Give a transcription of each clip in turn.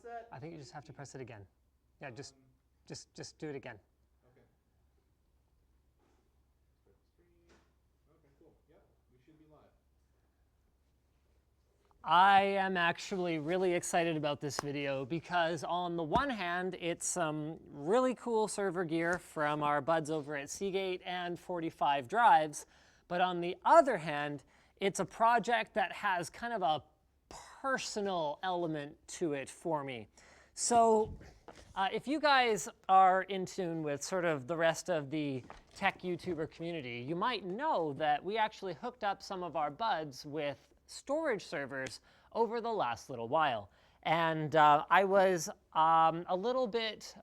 set? I think you just have to press it again. Yeah, just do it again. Okay. Okay, cool. Yep, we should be live. I am actually really excited about this video because on the one hand, it's some really cool server gear from our buds over at Seagate and 45 Drives, but on the other hand, it's a project that has kind of a personal element to it for me. So if you guys are in tune with sort of the rest of the tech YouTuber community, you might know that we actually hooked up some of our buds with storage servers over the last little while. And I was a little bit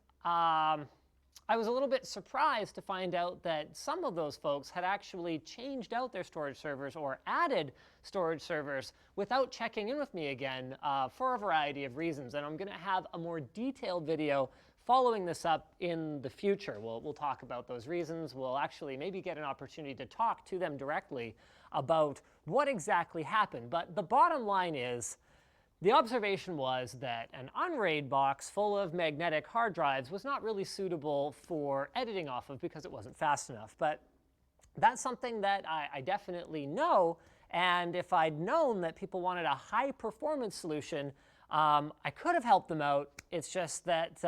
surprised to find out that some of those folks had actually changed out their storage servers or added storage servers without checking in with me again for a variety of reasons. And I'm going to have a more detailed video following this up in the future. We'll talk about those reasons. We'll actually maybe get an opportunity to talk to them directly about what exactly happened. But the bottom line is, the observation was that an unraid box full of magnetic hard drives was not really suitable for editing off of because it wasn't fast enough. But that's something that I definitely know. And if I'd known that people wanted a high performance solution, I could have helped them out. It's just that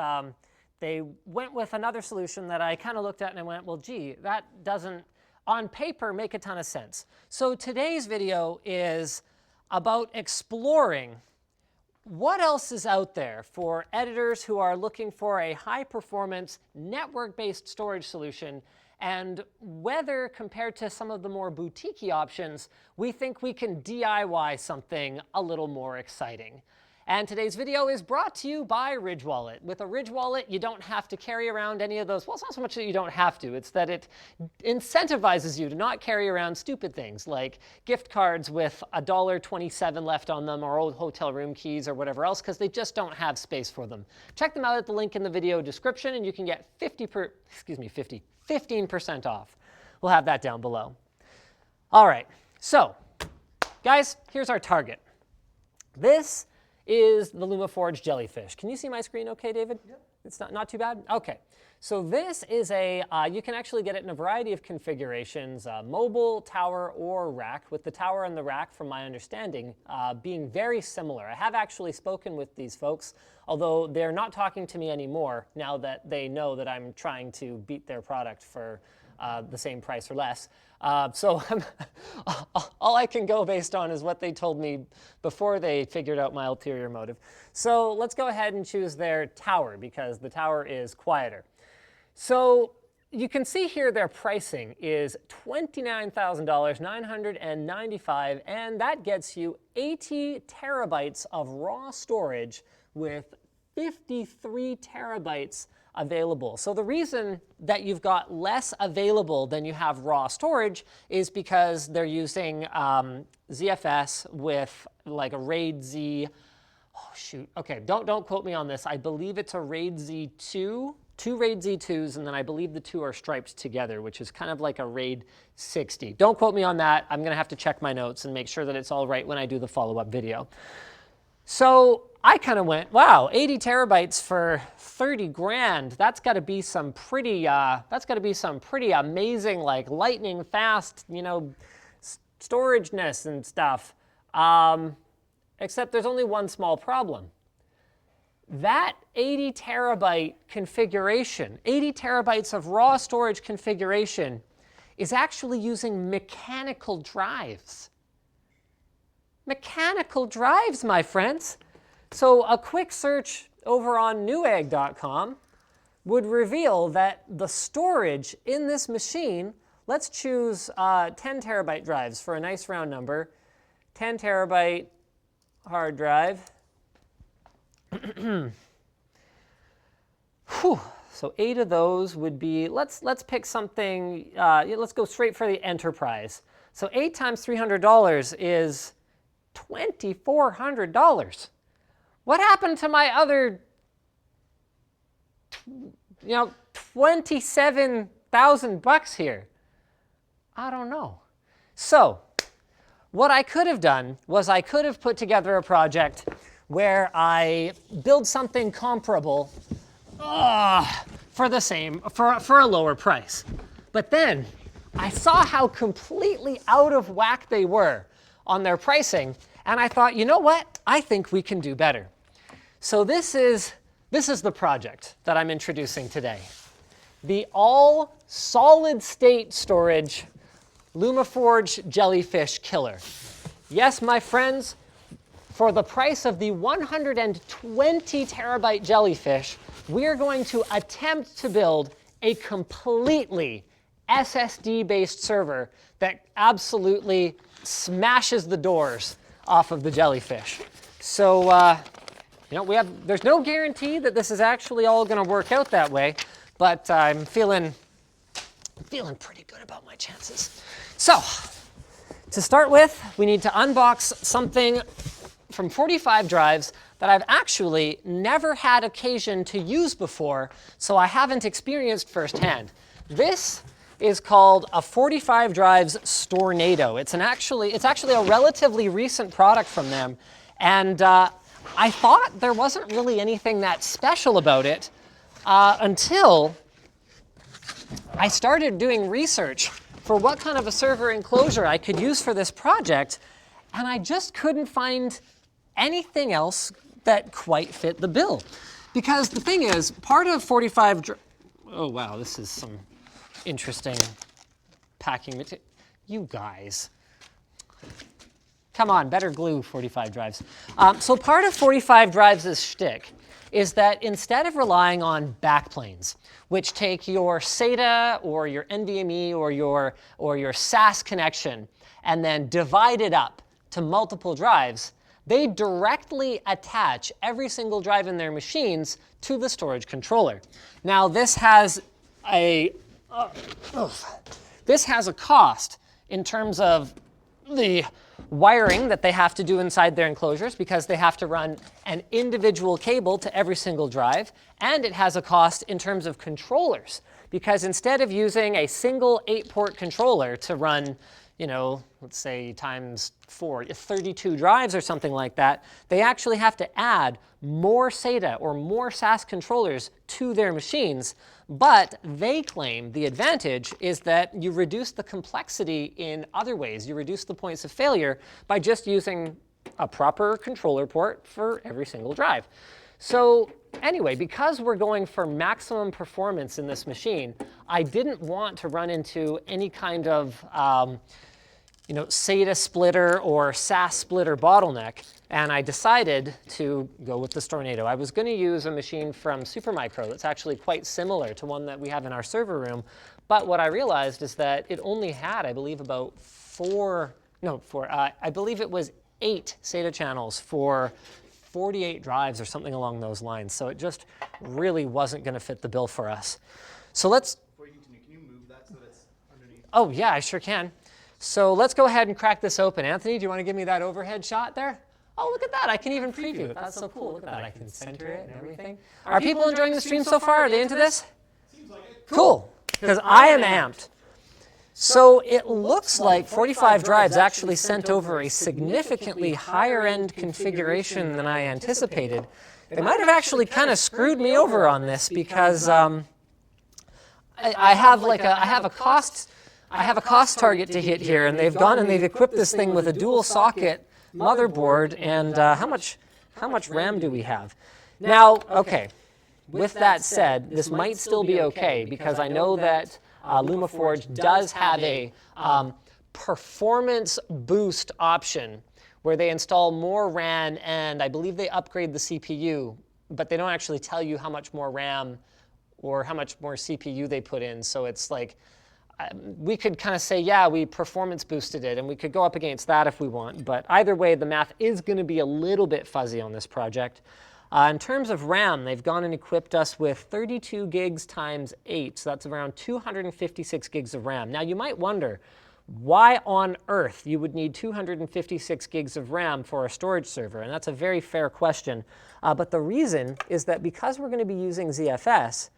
they went with another solution that I kind of looked at and I went, well, gee, that doesn't on paper make a ton of sense. So today's video is about exploring what else is out there for editors who are looking for a high-performance, network-based storage solution, and whether, compared to some of the more boutique-y options, we think we can DIY something a little more exciting. And today's video is brought to you by Ridge Wallet. With a Ridge Wallet, you don't have to carry around any of those. Well, it's not so much that you don't have to. It's that it incentivizes you to not carry around stupid things like gift cards with $1.27 left on them or old hotel room keys or whatever else, because they just don't have space for them. Check them out at the link in the video description, and you can get 15% off. We'll have that down below. All right, so guys, here's our target. This is the LumaForge jellyfish. Can you see my screen okay, David? Yep. It's not too bad? Okay. So this is a, you can actually get it in a variety of configurations, mobile, tower, or rack, with the tower and the rack, from my understanding, being very similar. I have actually spoken with these folks, although they're not talking to me anymore now that they know that I'm trying to beat their product for the same price or less. So all I can go based on is what they told me before they figured out my ulterior motive. So let's go ahead and choose their tower, because the tower is quieter. So you can see here their pricing is $29,995, and that gets you 80 terabytes of raw storage with 53 terabytes available. So the reason that you've got less available than you have raw storage is because they're using ZFS with like a RAID Z. Oh shoot, okay, don't quote me on this. I believe it's a RAID Z2, two RAID Z2s, and then I believe the two are striped together, which is kind of like a RAID 60. Don't quote me on that. I'm gonna have to check my notes and make sure that it's all right when I do the follow-up video. So I kind of went, wow, 80 terabytes for 30 grand. That's got to be some pretty, amazing, like lightning fast, you know, storageness and stuff. Except there's only one small problem. That 80 terabyte configuration, 80 terabytes of raw storage configuration, is actually using mechanical drives. Mechanical drives, my friends. So a quick search over on newegg.com would reveal that the storage in this machine, let's choose 10 terabyte drives for a nice round number, 10 terabyte hard drive. Whew. So 8 of those would be, let's pick something, let's go straight for the enterprise. So 8 times $300 is $2,400. What happened to my other, 27,000 bucks here? I don't know. So what I could have done was I could have put together a project where I build something comparable for a lower price. But then I saw how completely out of whack they were on their pricing, and I thought, you know what? I think we can do better. So this is the project that I'm introducing today. The all solid state storage LumaForge Jellyfish Killer. Yes, my friends, for the price of the 120 terabyte jellyfish, we are going to attempt to build a completely SSD-based server that absolutely smashes the doors off of the jellyfish. So, there's no guarantee that this is actually all going to work out that way, but I'm feeling pretty good about my chances. So, to start with, we need to unbox something from 45 drives that I've actually never had occasion to use before, so I haven't experienced firsthand. This is called a 45 drives Stornado. It's actually a relatively recent product from them, and I thought there wasn't really anything that special about it until I started doing research for what kind of a server enclosure I could use for this project, and I just couldn't find anything else that quite fit the bill. Because the thing is, part of 45 oh wow, this is some interesting packing material. You guys. Come on, better glue 45 drives. So part of 45 drives' shtick is that instead of relying on backplanes, which take your SATA or your NVMe or your SAS connection and then divide it up to multiple drives, they directly attach every single drive in their machines to the storage controller. Now this has a cost in terms of the wiring that they have to do inside their enclosures, because they have to run an individual cable to every single drive, and it has a cost in terms of controllers, because instead of using a single 8-port controller to run, let's say times 4, 32 drives or something like that, they actually have to add more SATA or more SAS controllers to their machines. But they claim the advantage is that you reduce the complexity in other ways. You reduce the points of failure by just using a proper controller port for every single drive. So anyway, because we're going for maximum performance in this machine, I didn't want to run into any kind of SATA splitter or SAS splitter bottleneck, and I decided to go with the Stornado. I was going to use a machine from Supermicro that's actually quite similar to one that we have in our server room, but what I realized is that it only had, I believe, about I believe it was 8 SATA channels for 48 drives or something along those lines, so it just really wasn't going to fit the bill for us. So let's... Before you continue, can you move that so that it's underneath? Oh, yeah, I sure can. So let's go ahead and crack this open. Anthony, do you want to give me that overhead shot there? Oh, look at that. I can even preview it. That's so cool. Look at that. I can center it and everything. Are people enjoying the stream so far? Are they into this? Seems like it. Cool, because I am amped. So it looks like 45 drives actually sent over a significantly higher end configuration than I anticipated. They might have actually kind of screwed me over on this, because I have a cost target to hit here, and they've gone and they've equipped this thing with a dual socket motherboard, and how much RAM do we have? Now, okay, with that said, this might still be okay, because I know that LumaForge does have a performance boost option where they install more RAM, and I believe they upgrade the CPU, but they don't actually tell you how much more RAM or how much more CPU they put in. So it's like, we could kind of say, yeah, we performance boosted it, and we could go up against that if we want. But either way, the math is going to be a little bit fuzzy on this project. In terms of RAM, they've gone and equipped us with 32 gigs times 8, so that's around 256 gigs of RAM. Now, you might wonder, why on earth you would need 256 gigs of RAM for a storage server? And that's a very fair question. But the reason is that because we're going to be using ZFS,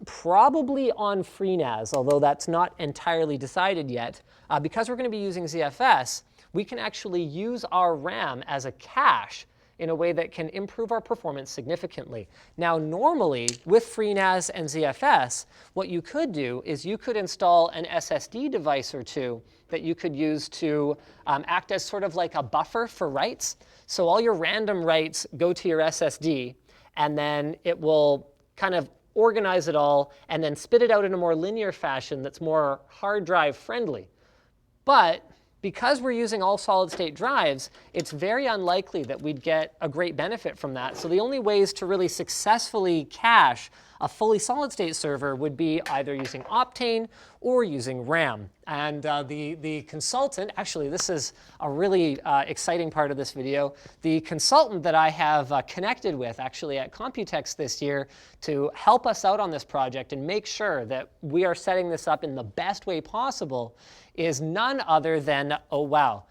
probably on FreeNAS, although that's not entirely decided yet, because we're going to be using ZFS, we can actually use our RAM as a cache in a way that can improve our performance significantly. Now, normally with FreeNAS and ZFS, what you could do is you could install an SSD device or two that you could use to act as sort of like a buffer for writes. So all your random writes go to your SSD, and then it will kind of organize it all and then spit it out in a more linear fashion that's more hard drive friendly. But because we're using all solid state drives, it's very unlikely that we'd get a great benefit from that. So the only ways to really successfully cache a fully solid state server would be either using Optane or using RAM. And the consultant, actually this is a really exciting part of this video, the consultant that I have connected with actually at Computex this year to help us out on this project and make sure that we are setting this up in the best way possible is none other than, oh wow,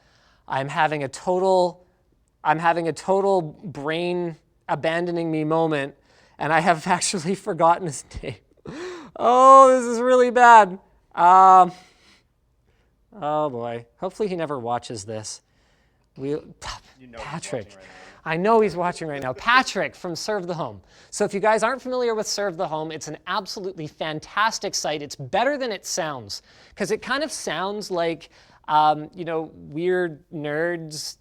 I'm having a total brain abandoning me moment, and I have actually forgotten his name. Oh, this is really bad. Oh boy, hopefully he never watches this. Patrick. I know he's watching right now. Patrick from Serve the Home. So if you guys aren't familiar with Serve the Home, it's an absolutely fantastic site. It's better than it sounds, because it kind of sounds like, weird nerds,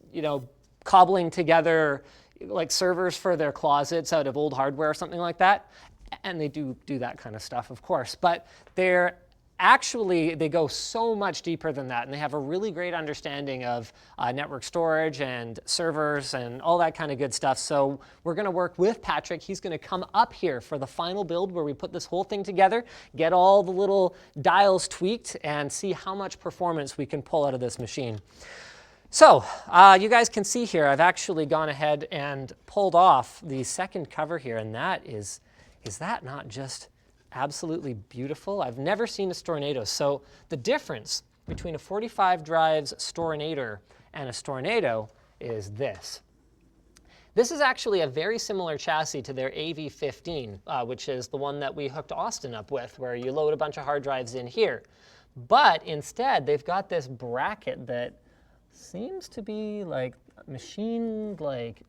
cobbling together like servers for their closets out of old hardware or something like that. And they do that kind of stuff, of course. But they go so much deeper than that, and they have a really great understanding of network storage and servers and all that kind of good stuff. So we're going to work with Patrick. He's going to come up here for the final build where we put this whole thing together, get all the little dials tweaked, and see how much performance we can pull out of this machine. So you guys can see here, I've actually gone ahead and pulled off the second cover here, and that is that not just absolutely beautiful? I've never seen a Stornado. So the difference between a 45 drives Stornator and a Stornado is this. This is actually a very similar chassis to their AV15, which is the one that we hooked Austin up with, where you load a bunch of hard drives in here. But instead, they've got this bracket that seems to be like machined like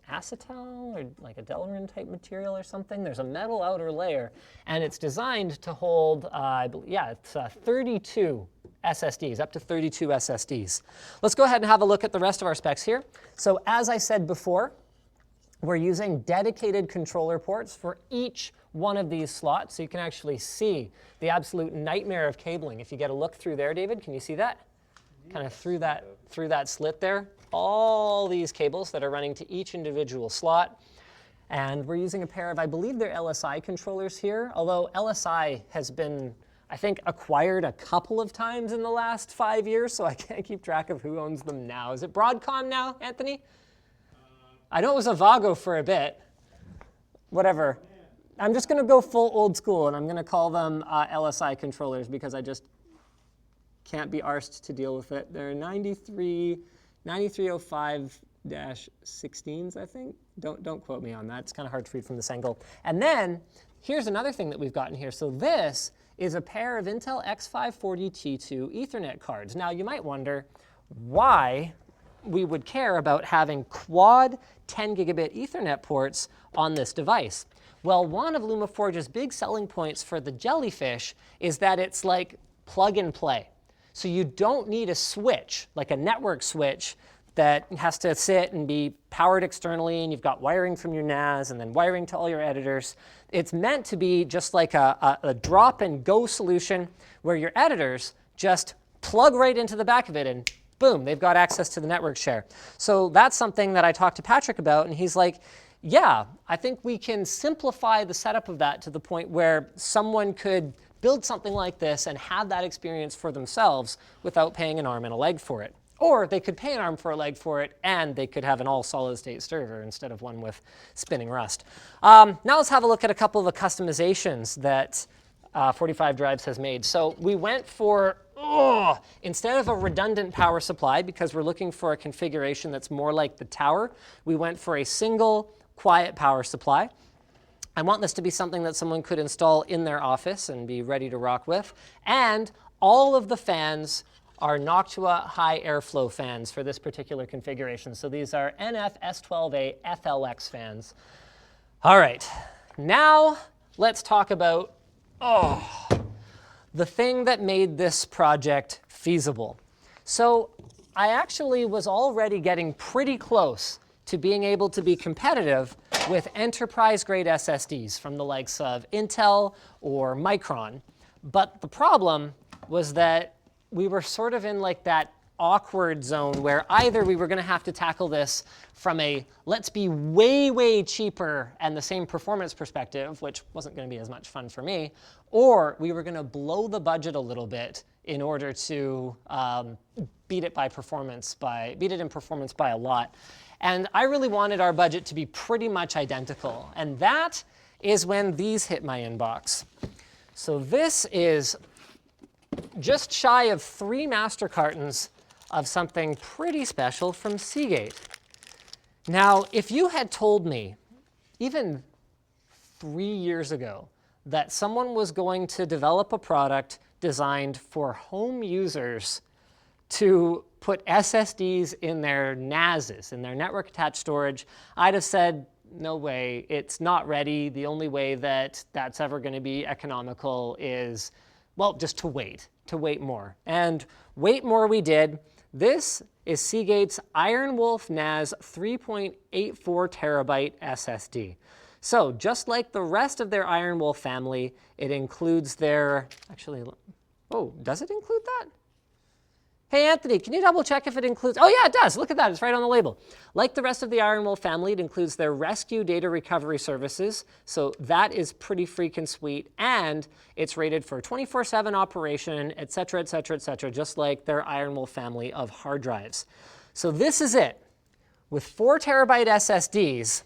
acetal or like a Delrin type material or something. There's a metal outer layer, and it's designed to hold, it's 32 SSDs, up to 32 SSDs. Let's go ahead and have a look at the rest of our specs here. So as I said before, we're using dedicated controller ports for each one of these slots, so you can actually see the absolute nightmare of cabling. If you get a look through there, David, can you see that? Kind of through that slit there, all these cables that are running to each individual slot. And we're using a pair of, I believe they're LSI controllers here, although LSI has been, I think, acquired a couple of times in the last 5 years, so I can't keep track of who owns them now. Is it Broadcom now, Anthony? I know it was Avago for a bit. Whatever. I'm just going to go full old school, and I'm going to call them LSI controllers because I just can't be arsed to deal with it. They're 9305-16s, I think. Don't quote me on that. It's kind of hard to read from this angle. And then here's another thing that we've gotten here. So this is a pair of Intel X540T2 Ethernet cards. Now you might wonder why we would care about having quad 10 gigabit Ethernet ports on this device. Well, one of LumaForge's big selling points for the Jellyfish is that it's like plug and play. So you don't need a switch, like a network switch, that has to sit and be powered externally, and you've got wiring from your NAS and then wiring to all your editors. It's meant to be just like a drop and go solution where your editors just plug right into the back of it and boom, they've got access to the network share. So that's something that I talked to Patrick about, and he's like, yeah, I think we can simplify the setup of that to the point where someone could build something like this and have that experience for themselves without paying an arm and a leg for it. Or they could pay an arm for a leg for it, and they could have an all-solid-state server instead of one with spinning rust. Now let's have a look at a couple of the customizations that 45 Drives has made. So we went for, instead of a redundant power supply, because we're looking for a configuration that's more like the tower, we went for a single quiet power supply. I want this to be something that someone could install in their office and be ready to rock with. And all of the fans are Noctua high airflow fans for this particular configuration. So these are NF S12A FLX fans. All right, now let's talk about the thing that made this project feasible. So I actually was already getting pretty close to being able to be competitive with enterprise-grade SSDs from the likes of Intel or Micron. But the problem was that we were sort of in like that awkward zone where either we were going to have to tackle this from a let's be way, way cheaper and the same performance perspective, which wasn't going to be as much fun for me, or we were going to blow the budget a little bit in order to beat it in performance by a lot. And I really wanted our budget to be pretty much identical. And that is when these hit my inbox. So this is just shy of 3 master cartons of something pretty special from Seagate. Now, if you had told me, even 3 years ago, that someone was going to develop a product designed for home users to put SSDs in their NASs, in their network attached storage, I'd have said, no way, it's not ready. The only way that that's ever going to be economical is, well, just to wait more. And wait more we did. This is Seagate's Iron Wolf NAS 3.84 terabyte SSD. So just like the rest of their Iron Wolf family, it includes their, actually, oh, does it include that? Hey, Anthony, can you double check if it includes, oh yeah, it does. Look at that, it's right on the label. Like the rest of the Iron Wolf family, it includes their rescue data recovery services. So that is pretty freaking sweet. And it's rated for 24/7 operation, et cetera, just like their Iron Wolf family of hard drives. So this is it. With 4 terabyte SSDs,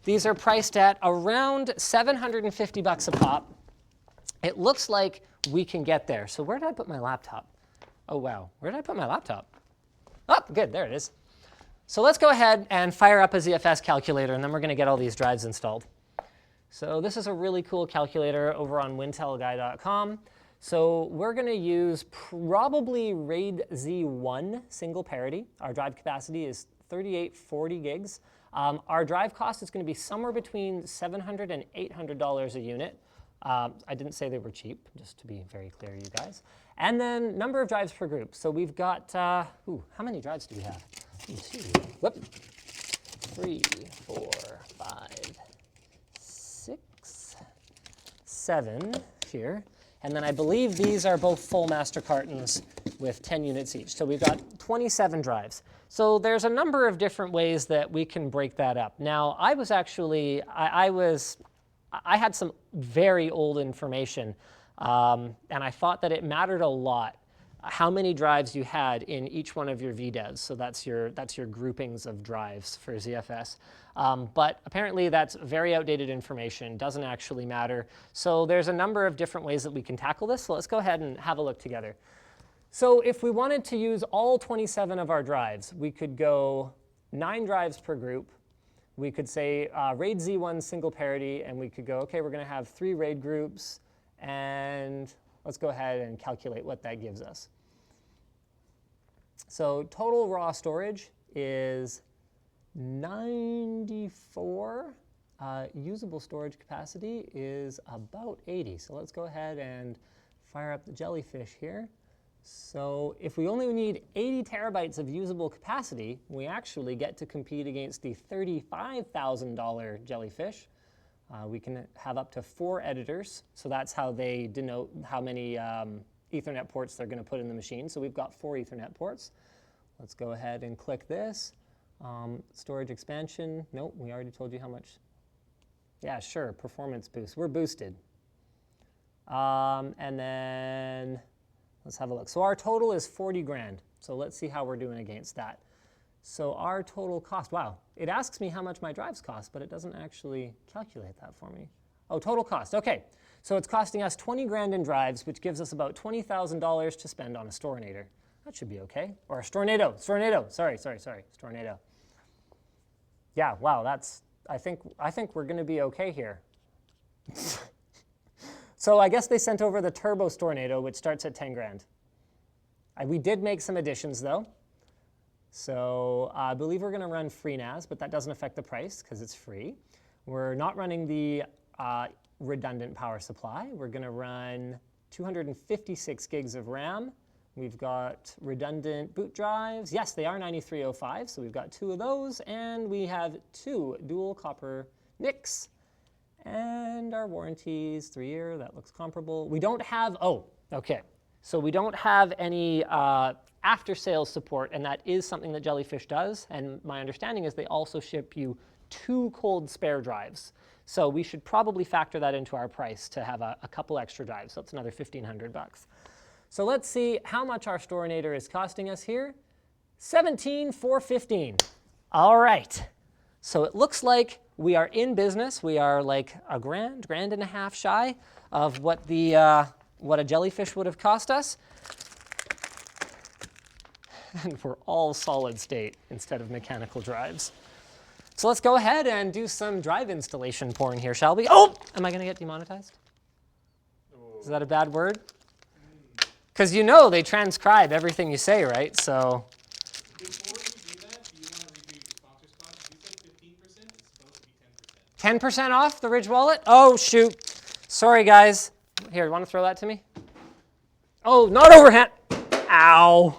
these are priced at around $750 a pop. It looks like we can get there. So where did I put my laptop? Oh, wow. Where did I put my laptop? Oh, good. There it is. So let's go ahead and fire up a ZFS calculator, and then we're going to get all these drives installed. So this is a really cool calculator over on wintelguy.com. So we're going to use probably RAID Z1 single parity. Our drive capacity is 3840 gigs. Our drive cost is going to be somewhere between $700 and $800 a unit. I didn't say they were cheap, just to be very clear, you guys. And then number of drives per group. So we've got, how many drives do we have? 3, 4, 5, 6, 7 here. And then I believe these are both full master cartons with 10 units each. So we've got 27 drives. So there's a number of different ways that we can break that up. Now, I was actually, I had some very old information, and I thought that it mattered a lot how many drives you had in each one of your VDEVs. So that's your groupings of drives for ZFS. But apparently that's very outdated information, doesn't actually matter. So there's a number of different ways that we can tackle this. So let's go ahead and have a look together. So if we wanted to use all 27 of our drives, we could go 9 drives per group. We could say RAID Z1 single parity, and we could go, okay, we're going to have 3 RAID groups, and let's go ahead and calculate what that gives us. So total raw storage is 94. Usable storage capacity is about 80. So let's go ahead and fire up the jellyfish here. So if we only need 80 terabytes of usable capacity, we actually get to compete against the $35,000 jellyfish. We can have up to 4 editors. So that's how they denote how many Ethernet ports they're going to put in the machine. So we've got 4 Ethernet ports. Let's go ahead and click this. Storage expansion. Nope, we already told you how much. Yeah, sure, performance boost. We're boosted. And then let's have a look. So our total is 40 grand. So let's see how we're doing against that. So our total cost, wow, it asks me how much my drives cost, but it doesn't actually calculate that for me. Oh, total cost, okay. So it's costing us 20 grand in drives, which gives us about $20,000 to spend on a Stornado. That should be okay. Or a Stornado, sorry, Stornado. Yeah, wow, that's, I think we're gonna be okay here. So I guess they sent over the Turbo Stornado, which starts at 10 grand. We did make some additions though. So I believe we're going to run FreeNAS, but that doesn't affect the price because it's free. We're not running the redundant power supply. We're going to run 256 gigs of RAM. We've got redundant boot drives. Yes, they are 9305, so we've got 2 of those. And we have 2 dual copper NICs. And our warranties, 3-year, that looks comparable. We don't have, oh, okay. So we don't have any after-sales support, and that is something that Jellyfish does. And my understanding is they also ship you 2 cold spare drives. So we should probably factor that into our price to have a couple extra drives. So it's another $1,500 bucks. So let's see how much our Stornator is costing us here. $17,415. All right. So it looks like we are in business. We are like a grand and a half shy of what the what a Jellyfish would have cost us. And we're all solid state instead of mechanical drives. So let's go ahead and do some drive installation porn here, shall we? Oh, am I going to get demonetized? Is that a bad word? Because you know they transcribe everything you say, right? So. Before you do that, do you want to redo your sponsor's cost? If you said 15%, it's supposed to be 10%. 10% off the Ridge wallet? Oh, shoot. Sorry, guys. Here, you want to throw that to me? Oh, not overhand. Ow.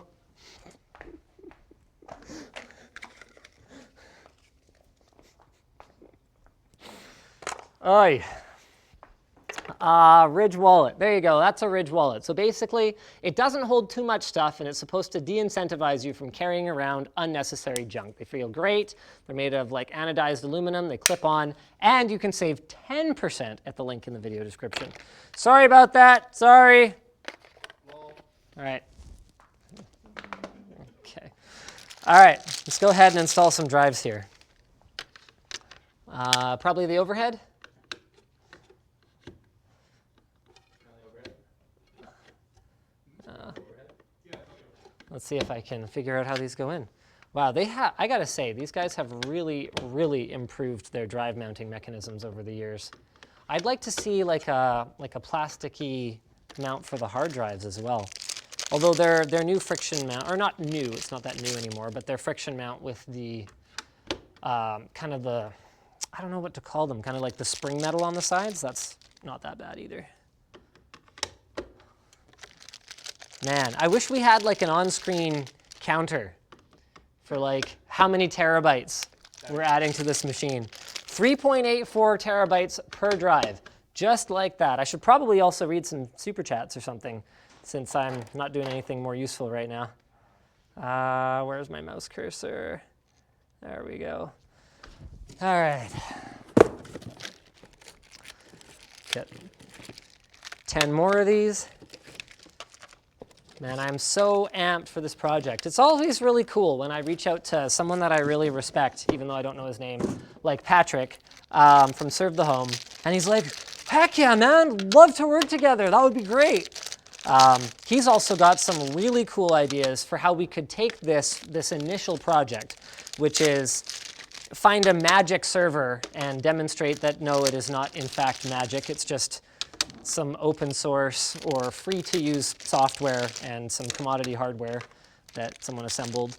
Oy. Ridge wallet. There you go. That's a Ridge wallet. So basically, it doesn't hold too much stuff, and it's supposed to de-incentivize you from carrying around unnecessary junk. They feel great. They're made of like anodized aluminum. They clip on, and you can save 10% at the link in the video description. Sorry about that. Sorry. All right. Okay. All right. Let's go ahead and install some drives here. Probably the overhead. Let's see if I can figure out how these go in. Wow, I gotta say, these guys have really, really improved their drive mounting mechanisms over the years. I'd like to see like a plasticky mount for the hard drives as well. Although their new friction mount, or not new, it's not that new anymore, but their friction mount with the kind of the, I don't know what to call them, kind of like the spring metal on the sides, that's not that bad either. Man, I wish we had like an on-screen counter for like how many terabytes we're adding to this machine. 3.84 terabytes per drive, just like that. I should probably also read some super chats or something since I'm not doing anything more useful right now. Where's my mouse cursor? There we go. All right. Get 10 more of these. Man, I'm so amped for this project. It's always really cool when I reach out to someone that I really respect, even though I don't know his name, like Patrick from Serve the Home. And he's like, heck yeah, man, love to work together. That would be great. He's also got some really cool ideas for how we could take this initial project, which is find a magic server and demonstrate that no, it is not in fact magic. It's just some open source or free to use software and some commodity hardware that someone assembled.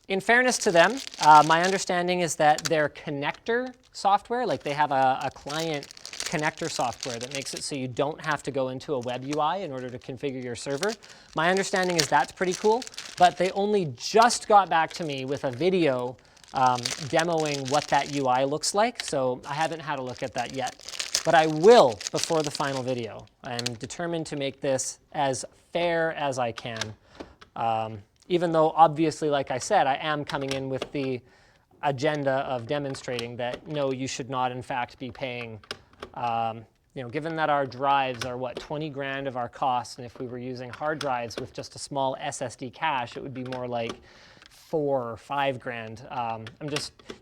In fairness to them, my understanding is that their connector software, like they have a client connector software that makes it so you don't have to go into a web UI in order to configure your server. My understanding is that's pretty cool, but they only just got back to me with a video demoing what that UI looks like, so I haven't had a look at that yet. But I will before the final video. I'm determined to make this as fair as I can. Even though obviously, like I said, I am coming in with the agenda of demonstrating that no, you should not in fact be paying, given that our drives are what, 20 grand of our cost, and if we were using hard drives with just a small SSD cache, it would be more like 4 or 5 grand.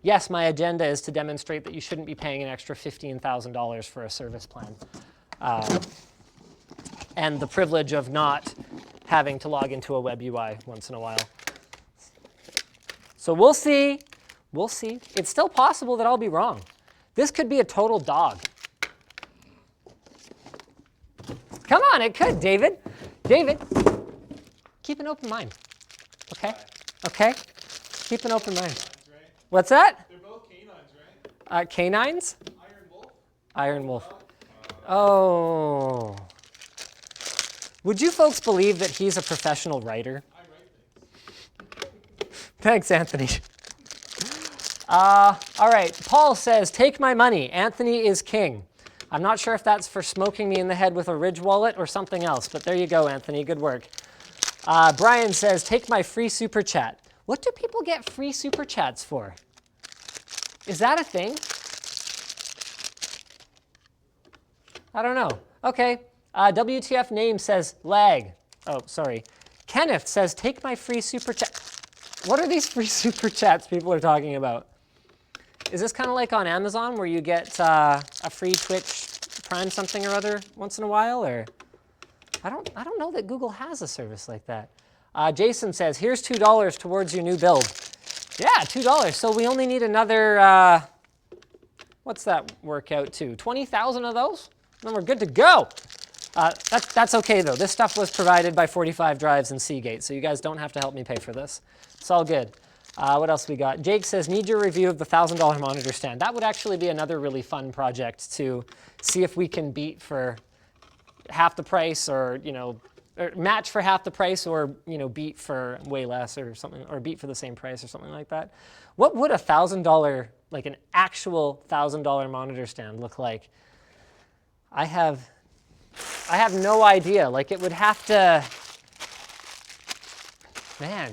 Yes, my agenda is to demonstrate that you shouldn't be paying an extra $15,000 for a service plan. And the privilege of not having to log into a web UI once in a while. So we'll see. We'll see. It's still possible that I'll be wrong. This could be a total dog. Come on, it could, David. David. keep an open mind. Okay? Okay? Keep an open mind. Right? What's that? They're both canines, right? Canines? Iron Wolf. Iron Wolf. Oh. Would you folks believe that he's a professional writer? I write things. Thanks, Anthony. All right, Paul says, take my money. Anthony is king. I'm not sure if that's for smoking me in the head with a Ridge wallet or something else, but there you go, Anthony. Good work. Brian says, take my free super chat. What do people get free super chats for? Is that a thing? I don't know. Okay. WTF name says lag. Oh, sorry. Kenneth says, take my free super chat. What are these free super chats people are talking about? Is this kind of like on Amazon where you get a free Twitch Prime something or other once in a while? Or I don't know that Google has a service like that. Jason says, here's $2 towards your new build. Yeah, $2. So we only need another, what's that work out to? 20,000 of those? Then we're good to go. That's okay, though. This stuff was provided by 45 Drives and Seagate, so you guys don't have to help me pay for this. It's all good. What else we got? Jake says, need your review of the $1,000 monitor stand. That would actually be another really fun project to see if we can beat for half the price or, or match for half the price or, beat for way less or something, or beat for the same price or something like that. What would a $1,000, like an actual $1,000 monitor stand look like? I have no idea. Like, it would have to, man,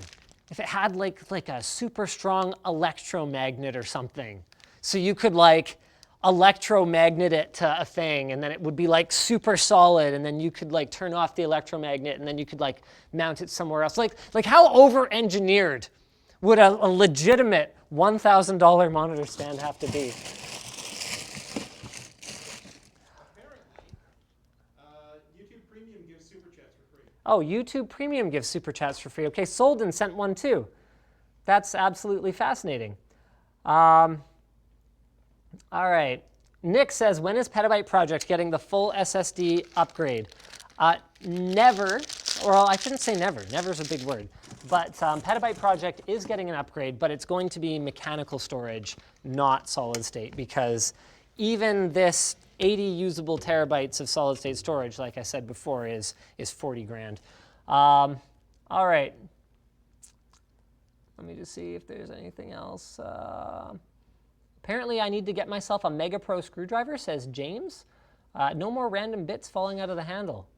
if it had like a super strong electromagnet or something. So you could like electromagnet it to a thing and then it would be like super solid and then you could like turn off the electromagnet and then you could like mount it somewhere else. Like how over-engineered would a legitimate $1,000 monitor stand have to be? Oh, YouTube Premium gives super chats for free. Okay, Solden sent one too. That's absolutely fascinating. All right. Nick says, when is Petabyte Project getting the full SSD upgrade? Never, or I shouldn't say never. Never is a big word. But Petabyte Project is getting an upgrade, but it's going to be mechanical storage, not solid state, because even this 80 usable terabytes of solid state storage, like I said before, is 40 grand. All right. Let me just see if there's anything else. Apparently I need to get myself a Mega Pro screwdriver, says James. No more random bits falling out of the handle.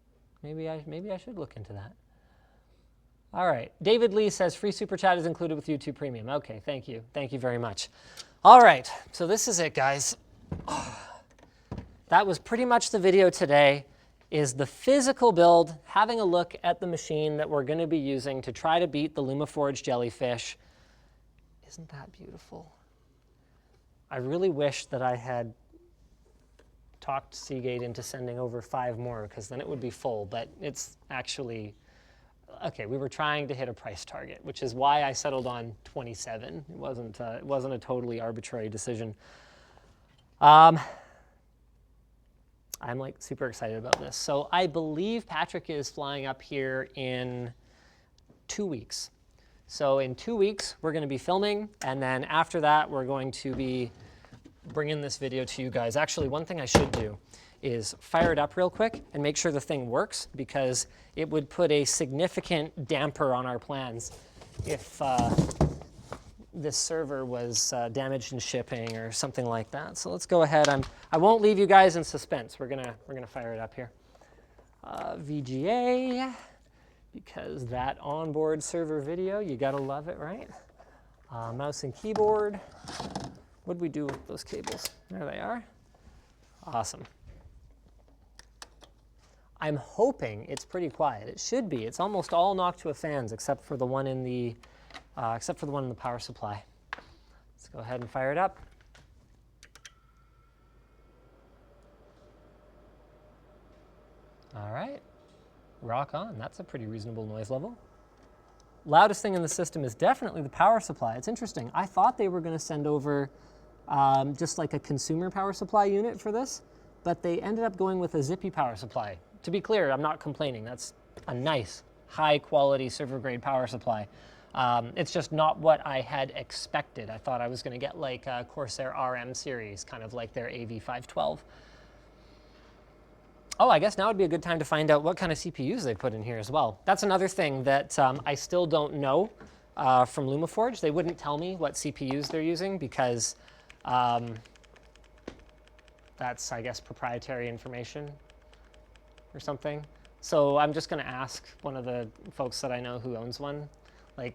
Maybe I should look into that. All right. David Lee says free super chat is included with YouTube Premium. Okay, thank you. Thank you very much. All right. So this is it, guys. That was pretty much the video today, is the physical build, having a look at the machine that we're going to be using to try to beat the LumaForge Jellyfish. Isn't that beautiful? I really wish that I had talked Seagate into sending over 5 more, because then it would be full, but it's actually, okay, we were trying to hit a price target, which is why I settled on 27. It wasn't a totally arbitrary decision. I'm like super excited about this. So I believe Patrick is flying up here in 2 weeks. So in 2 weeks, we're going to be filming, and then after that, we're going to be bringing this video to you guys. Actually, one thing I should do is fire it up real quick and make sure the thing works, because it would put a significant damper on our plans if this server was damaged in shipping or something like that. So let's go ahead. I won't leave you guys in suspense. We're gonna fire it up here. VGA, because that onboard server video, you gotta love it, right? Mouse and keyboard. What'd we do with those cables? There they are. Awesome. I'm hoping it's pretty quiet. It should be. It's almost all Noctua fans except for the one in the power supply. Let's go ahead and fire it up. All right, rock on. That's a pretty reasonable noise level. Loudest thing in the system is definitely the power supply. It's interesting. I thought they were going to send over just like a consumer power supply unit for this, but they ended up going with a Zippy power supply. To be clear, I'm not complaining. That's a nice, high quality server grade power supply. It's just not what I had expected. I thought I was going to get like a Corsair RM series, kind of like their AV512. Oh, I guess now would be a good time to find out what kind of CPUs they put in here as well. That's another thing that I still don't know from LumaForge. They wouldn't tell me what CPUs they're using because that's, I guess, proprietary information or something. So I'm just going to ask one of the folks that I know who owns one. Like,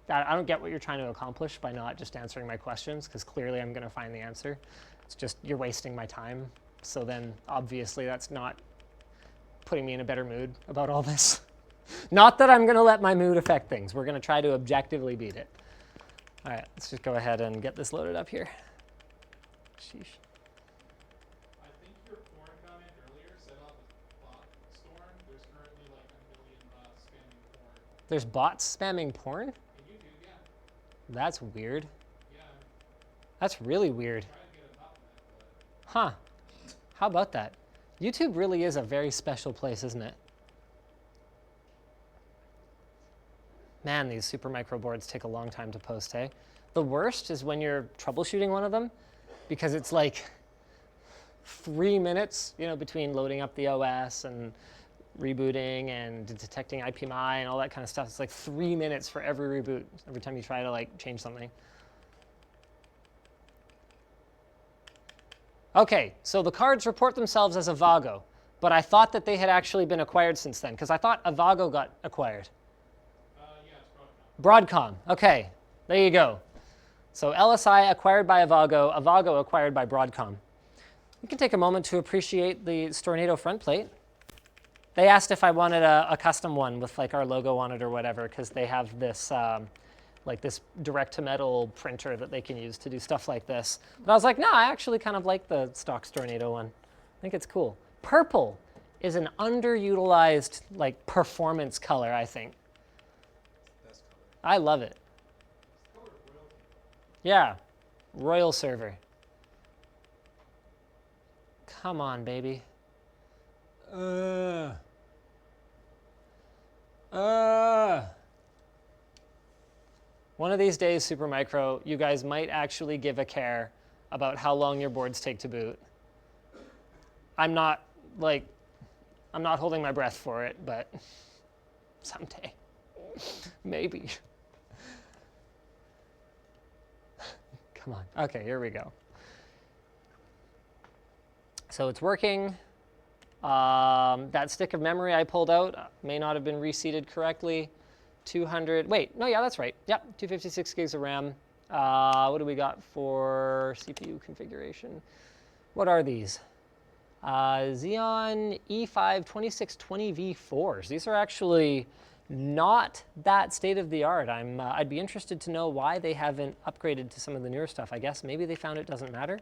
I don't get what you're trying to accomplish by not just answering my questions, because clearly I'm going to find the answer. It's just you're wasting my time. So then obviously that's not putting me in a better mood about all this. Not that I'm going to let my mood affect things. We're going to try to objectively beat it. All right, let's just go ahead and get this loaded up here. Sheesh. I think your porn comment earlier said on the bot storm, there's currently like 1 million bots spamming porn. There's bots spamming porn? In YouTube, yeah. That's weird. Yeah. That's really weird. Trying to get on top of that, but Huh. How about that? YouTube really is a very special place, isn't it? Man, these Supermicro boards take a long time to post, hey? The worst is when you're troubleshooting one of them, because it's like 3 minutes, you know, between loading up the OS and rebooting and detecting IPMI and all that kind of stuff. It's like 3 minutes for every reboot, every time you try to like change something. Okay, so the cards report themselves as Avago, but I thought that they had actually been acquired since then, because I thought Avago got acquired. yeah, it's Broadcom. Broadcom, okay, there you go. So LSI acquired by Avago, Avago acquired by Broadcom. You can take a moment to appreciate the Stornado front plate. They asked if I wanted a custom one with like our logo on it or whatever, because they have this like this direct-to-metal printer that they can use to do stuff like this. But I was like, no, I actually kind of like the stock Stornado one. I think it's cool. Purple is an underutilized like performance color, I think. Best color. I love it. Color of royalty. Yeah, Royal server. Come on, baby. One of these days, Supermicro, you guys might actually give a care about how long your boards take to boot. I'm not holding my breath for it, but someday, maybe. Come on. Okay, here we go. So it's working. That stick of memory I pulled out may not have been reseated correctly. 200, wait, no, yeah, that's right. Yep, 256 gigs of RAM. What do we got for CPU configuration? What are these? Xeon E5 2620V4s. These are actually not that state-of-the-art. I'd be interested to know why they haven't upgraded to some of the newer stuff. I guess maybe they found it doesn't matter.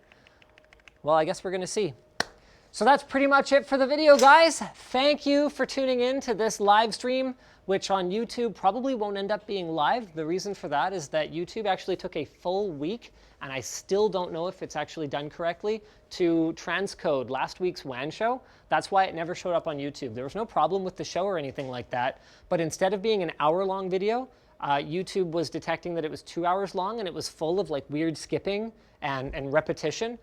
Well, I guess we're going to see. So that's pretty much it for the video, guys. Thank you for tuning in to this live stream, which on YouTube probably won't end up being live. The reason for that is that YouTube actually took a full week, and I still don't know if it's actually done correctly, to transcode last week's WAN show. That's why it never showed up on YouTube. There was no problem with the show or anything like that, but instead of being an hour-long video, YouTube was detecting that it was 2 hours long, and it was full of like weird skipping and repetition.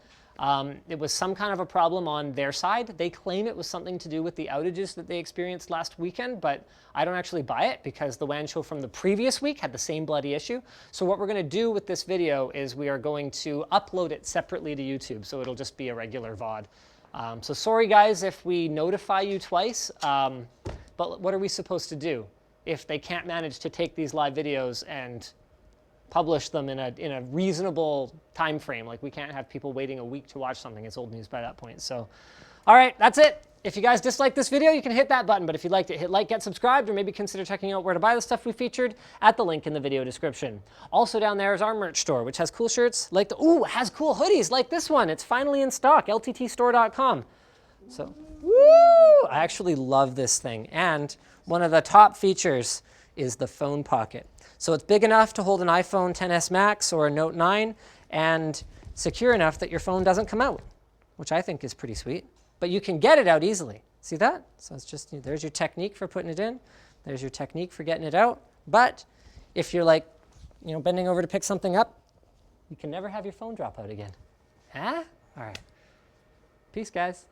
It was some kind of a problem on their side. They claim it was something to do with the outages that they experienced last weekend, but I don't actually buy it because the WAN show from the previous week had the same bloody issue. So what we're going to do with this video is we are going to upload it separately to YouTube, so it'll just be a regular VOD. So sorry guys if we notify you twice, but what are we supposed to do if they can't manage to take these live videos and publish them in a reasonable time frame? Like, we can't have people waiting a week to watch something. It's old news by that point. So, all right, that's it. If you guys disliked this video, you can hit that button. But if you liked it, hit like, get subscribed, or maybe consider checking out where to buy the stuff we featured at the link in the video description. Also down there is our merch store, which has cool shirts like it has cool hoodies like this one. It's finally in stock, lttstore.com. So, woo! I actually love this thing. And one of the top features is the phone pocket. So it's big enough to hold an iPhone XS Max or a Note 9 and secure enough that your phone doesn't come out, which I think is pretty sweet. But you can get it out easily. See that? So it's just, there's your technique for putting it in. There's your technique for getting it out. But if you're like, bending over to pick something up, you can never have your phone drop out again. Huh? All right. Peace, guys.